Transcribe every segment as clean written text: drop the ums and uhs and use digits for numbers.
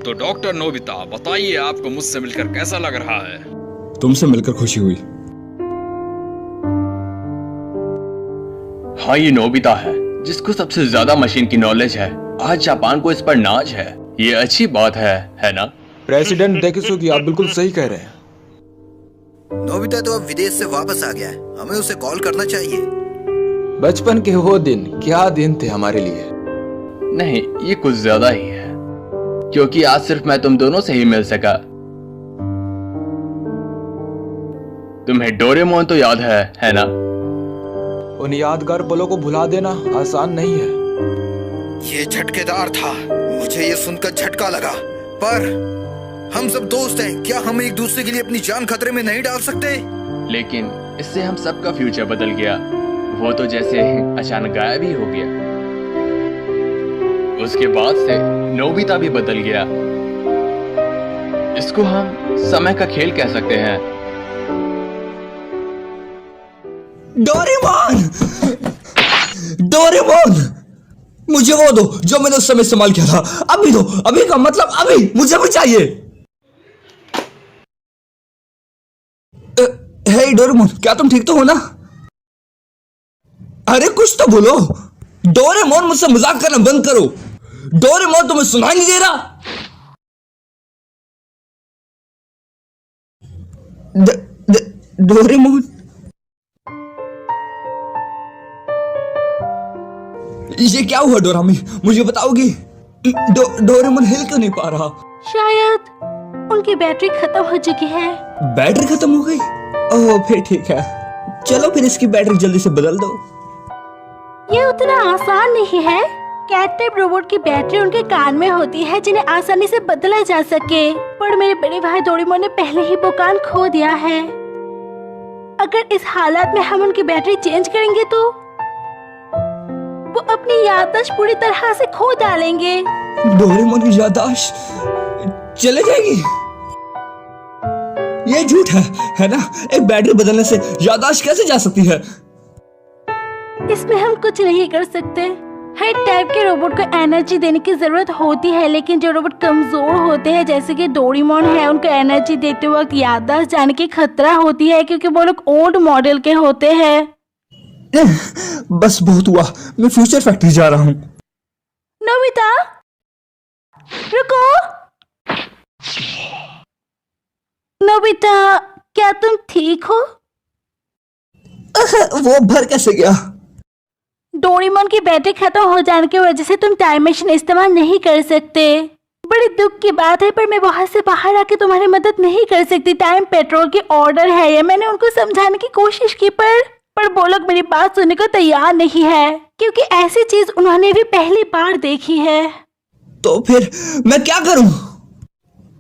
तो doctor Nobita, बताइए आपको मुझसे मिलकर कैसा लग रहा है? तुमसे मिलकर खुशी हुई। हाँ, ये नोबिता है जिसको सबसे ज्यादा मशीन की नॉलेज है। आज जापान को इस पर नाज है। ये अच्छी बात है ना? प्रेसिडेंट डेकिसुगी, आप बिल्कुल सही कह रहे हैं। नोबिता तो अब विदेश से वापस आ गया है, हमें उसे कॉल करना चाहिए। बचपन के वो दिन क्या दिन थे हमारे लिए। नहीं, ये कुछ ज्यादा ही है, क्योंकि आज सिर्फ मैं तुम दोनों से ही मिल सका। तुम्हें डोरेमोन तो याद है ना? उन यादगार पलों को भुला देना आसान नहीं है। ये झटकेदार था, मुझे ये सुनकर झटका लगा। पर हम सब दोस्त हैं, क्या हम एक दूसरे के लिए अपनी जान खतरे में नहीं डाल सकते? लेकिन इससे हम सबका फ्यूचर बदल गया। वो तो जैसे अचानक गायब ही हो गया। उसके बाद से नोबिता भी बदल गया। इसको हम समय का खेल कह सकते हैं। डोरेमोन! डोरेमोन! मुझे वो दो जो मैंने उस समय इस्तेमाल किया था। अभी दो, अभी का मतलब अभी, मुझे भी चाहिए। हे डोरेमोन, क्या तुम ठीक तो हो ना? अरे कुछ तो बोलो। डोरेमोन, मुझसे मजाक करना बंद करो। डोरेमोन, तुम्हें सुनाई नहीं दे रहा? डोरेमोन, ये क्या हुआ डोरामी? मुझे बताओगी? डोरेमोन हिल क्यों नहीं पा रहा? शायद उनकी बैटरी खत्म हो चुकी है। बैटरी खत्म हो गई? ओह, फिर ठीक है। चलो फिर इसकी बैटरी जल्दी से बदल दो। ये उतना आसान नहीं है। कैट टाइप रोबोट की बैटरी उनके कान में होती है जिन्हें आसानी से बदला जा सके। पर मेरे बड़े भाई डोरेमोन ने पहले ही वो कान खो दिया है। अगर इस हालात में हम उनकी बैटरी चेंज करेंगे तो वो अपनी याददाश्त पूरी तरह से खो डालेंगे। डोरेमोन की याददाश्त चले जाएगी? ये झूठ है ना? एक बैटरी बदलने से याददाश्त कैसे जा सकती है? इसमें हम कुछ नहीं कर सकते। हर टाइप के रोबोट को एनर्जी देने की जरूरत होती है, लेकिन जो रोबोट कमजोर होते हैं जैसे कि डोरेमोन है, उनको एनर्जी देते वक्त याददाश्त जाने की खतरा होती है क्योंकि वो लोग ओल्ड मॉडल के होते हैं। बस बहुत हुआ, मैं फ्यूचर फैक्ट्री जा रहा हूँ। नोबिता, रुको। नोबिता, क्या तुम ठीक हो? वो भर कैसे गया? डोरेमोन की बैटरी खत्म हो जाने की वजह से तुम टाइम मशीन इस्तेमाल नहीं कर सकते। बड़ी दुख की बात है, पर मैं वहां से बाहर आके तुम्हारी मदद नहीं कर सकती। टाइम पेट्रोल की ऑर्डर है ये। मैंने उनको समझाने की कोशिश की पर वो लोग मेरी बात सुनने को तैयार नहीं है, क्योंकि ऐसी चीज उन्होंने भी पहली बार देखी है। तो फिर मैं क्या करूं?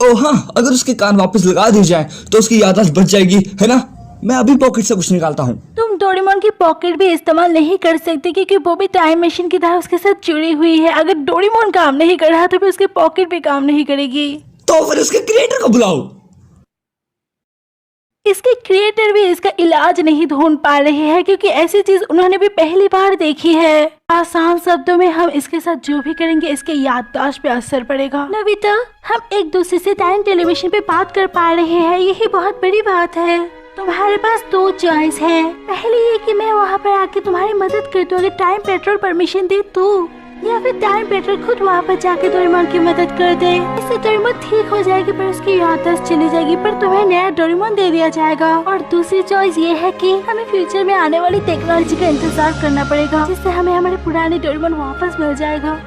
ओह हाँ, अगर उसके कान वापस लगा दी जाए तो उसकी याददाश्त बच जाएगी, है ना? मैं अभी पॉकेट से कुछ निकालता हूँ। तुम डोरेमोन की पॉकेट भी इस्तेमाल नहीं कर सकते क्योंकि वो भी टाइम मशीन की तरह उसके साथ जुड़ी हुई है। अगर डोरेमोन काम नहीं कर रहा तो फिर उसकी पॉकेट भी काम नहीं करेगी। तो फिर उसके क्रिएटर को बुलाओ। इसके क्रिएटर भी इसका इलाज नहीं ढूंढ पा रहे हैं क्योंकि ऐसी चीज उन्होंने भी पहली बार देखी है। आसान शब्दों में हम इसके साथ जो भी करेंगे इसके याददाश्त पे असर पड़ेगा। नोबिता, हम एक दूसरे से टाइम टेलीविजन पे बात कर पा रहे हैं, यही बहुत बड़ी बात है। तुम्हारे पास दो चॉइस है। पहली ये कि मैं वहाँ पर आके तुम्हारी मदद कर दूँ अगर टाइम पेट्रोल परमिशन दे तो, या फिर टाइम पेट्रोल खुद वहाँ पर जाके डोरेमोन की मदद कर दे। इससे डोरेमोन ठीक हो जाएगी पर उसकी याददाश्त चली जाएगी, पर तुम्हें नया डोरेमोन दे दिया जाएगा। और दूसरी चॉइस ये है कि हमें फ्यूचर में आने वाली टेक्नोलॉजी का इंतजार करना पड़ेगा, जिससे हमें हमारे पुराने डोरेमोन वापस मिल जाएगा।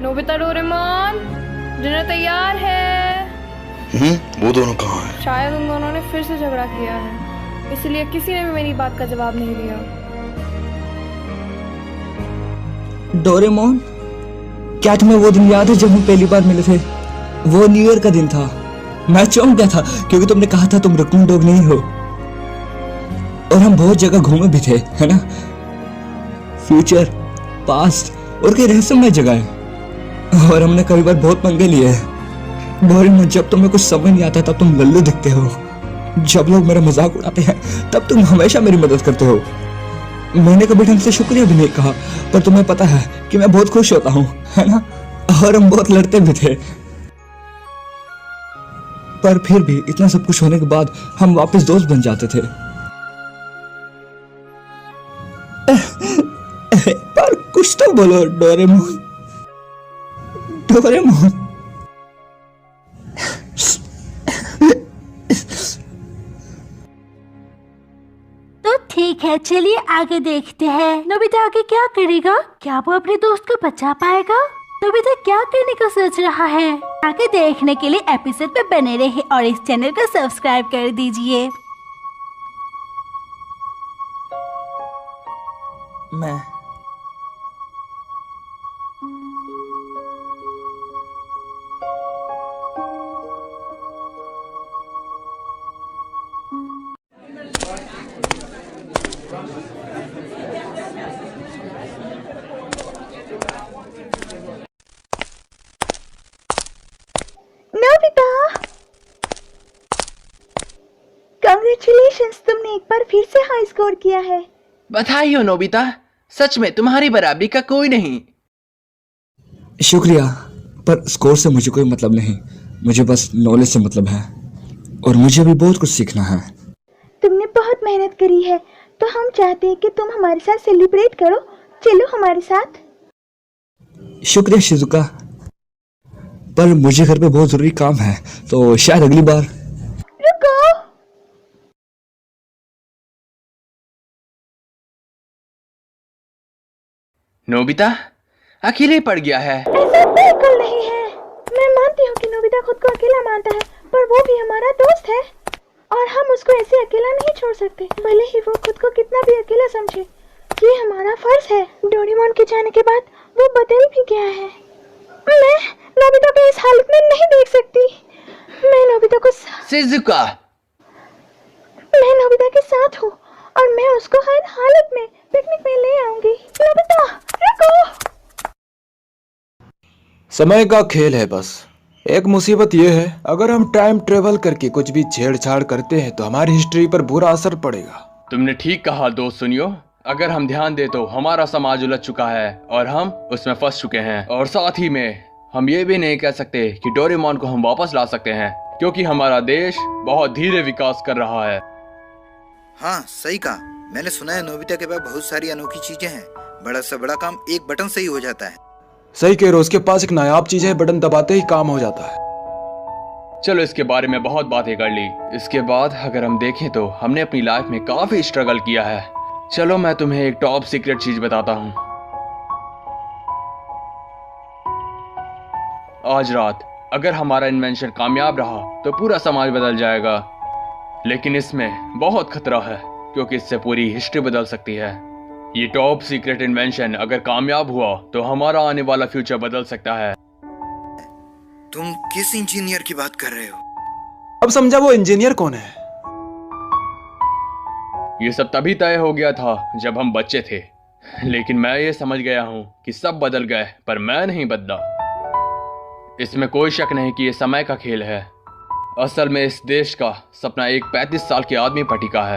नोबिता, डोरेमोन, डिनर तैयार है। वो दोनों कहाँ हैं? शायद उन दोनों ने फिर से झगड़ा किया है, इसलिए किसी ने भी मेरी बात का जवाब नहीं दिया। डोरेमोन, क्या तुम्हें वो दिन याद है जब हम पहली बार मिले थे? वो न्यू ईयर का दिन था। मैं चौंक गया था क्योंकि तुमने कहा था तुम रकून डॉग नहीं हो। और हम बहुत जगह घूमे भी थे, है ना? फ्यूचर, पास्ट और कई रहस्यमय जगह है। और हमने कई बार बहुत पंगे लिए हैं। डोरेमोन, जब तुम्हें कुछ समझ नहीं आता तब तुम लल्लू दिखते हो, जब लोग मेरा मजाक उड़ाते हैं तब तुम हमेशा मेरी मदद करते हो। मैंने कभी ढंग से शुक्रिया भी नहीं कहा, पर तुम्हें पता है कि मैं बहुत खुश होता हूँ, है ना? और हम बहुत लड़ते भी थे, पर फिर भी इतना सब कुछ होने के बाद हम वापस दोस्त बन जाते थे। पर कुछ तो बोलो डोरेमोन। डोरेमोन। तो ठीक है, चलिए आगे देखते हैं। नोबिता आगे क्या करेगा? क्या वो अपने दोस्त को बचा पाएगा? नोबिता क्या करने का सोच रहा है? आगे देखने के लिए एपिसोड पे बने रहे और इस चैनल को सब्सक्राइब कर दीजिए। मैं नोबिता, कांग्रेचुलेशंस, तुमने एक बार फिर से हाई स्कोर किया है। बधाई हो नोबिता, सच में तुम्हारी बराबरी का कोई नहीं। शुक्रिया, पर स्कोर से मुझे कोई मतलब नहीं। मुझे बस नॉलेज से मतलब है और मुझे भी बहुत कुछ सीखना है। तुमने बहुत मेहनत करी है, तो हम चाहते हैं कि तुम हमारे साथ सेलिब्रेट करो। चलो हमारे साथ। शुक्रिया शिजुका, पर मुझे घर पे बहुत जरूरी काम है, तो शायद अगली बार। रुको, नोबिता अकेले पड़ गया है। ऐसा बिल्कुल नहीं है। मैं मानती हूँ कि नोबिता खुद को अकेला मानता है, पर वो भी हमारा दोस्त है और हम उसको ऐसे अकेला नहीं छोड़ सकते, भले ही वो खुद को कितना भी अकेला समझे। ये हमारा फर्ज है। डोरेमोन के जाने के बाद वो बदल भी गया है। मैं नोबिता को इस हालत में नहीं देख सकती। मैं नोबिता को शिजुका, मैं नोबिता के साथ हूँ और मैं उसको हर हालत में पिकनिक में ले आऊंगी। नोबिता रुको। समय का खेल है बस। एक मुसीबत यह है, अगर हम टाइम ट्रेवल करके कुछ भी छेड़छाड़ करते हैं तो हमारी हिस्ट्री पर बुरा असर पड़ेगा। तुमने ठीक कहा दोस्त। सुनियो, अगर हम ध्यान दे तो हमारा समाज उलझ चुका है और हम उसमें फंस चुके हैं। और साथ ही में हम ये भी नहीं कह सकते कि डोरेमोन को हम वापस ला सकते हैं, क्योंकि हमारा देश बहुत धीरे विकास कर रहा है। हाँ सही कहा। मैंने सुना है नोबिता के पास बहुत सारी अनोखी चीजें हैं। बड़ा से बड़ा काम एक बटन से ही हो जाता है। सही कह रहे हो, उसके पास एक नायाब चीज है, बटन दबाते ही काम हो जाता है। चलो इसके बारे में बहुत बातें कर ली। इसके बाद अगर हम देखें तो हमने अपनी लाइफ में काफी स्ट्रगल किया है। चलो मैं तुम्हें एक टॉप सीक्रेट चीज बताता हूँ। आज रात अगर हमारा इन्वेंशन कामयाब रहा तो पूरा समाज बदल जाएगा, लेकिन इसमें बहुत खतरा है क्योंकि इससे पूरी हिस्ट्री बदल सकती है। ये टॉप सीक्रेट इन्वेंशन अगर कामयाब हुआ तो हमारा आने वाला फ्यूचर बदल सकता है। तुम किस इंजीनियर की बात कर रहे हो? अब समझा वो इंजीनियर कौन है। ये सब तभी तय हो गया था जब हम बच्चे थे, लेकिन मैं ये समझ गया हूँ कि सब बदल गए पर मैं नहीं बदला। इसमें कोई शक नहीं कि ये समय का खेल है। असल में इस देश का सपना एक 35 साल के आदमी पर टिका है।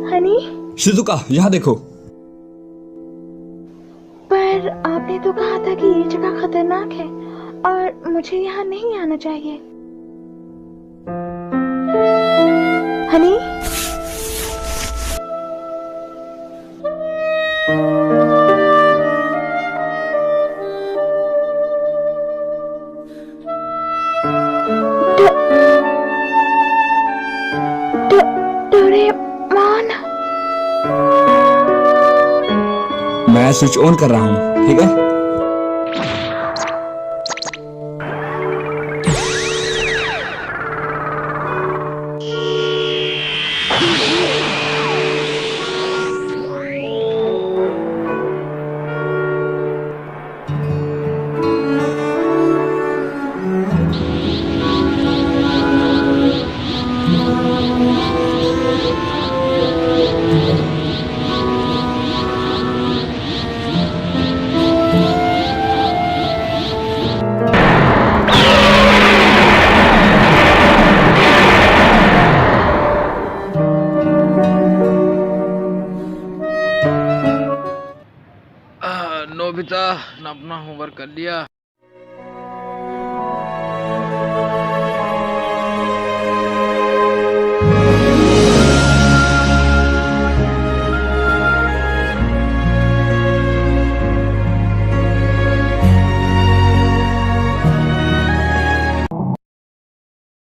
हनी, शिजुका यहाँ देखो। पर आपने तो कहा था कि ये जगह खतरनाक है और मुझे यहाँ नहीं आना चाहिए। हनी, डोरेमोन, मैं स्विच ऑन कर रहा हूँ, ठीक है? नोबिता, अपना होमवर्क कर लिया?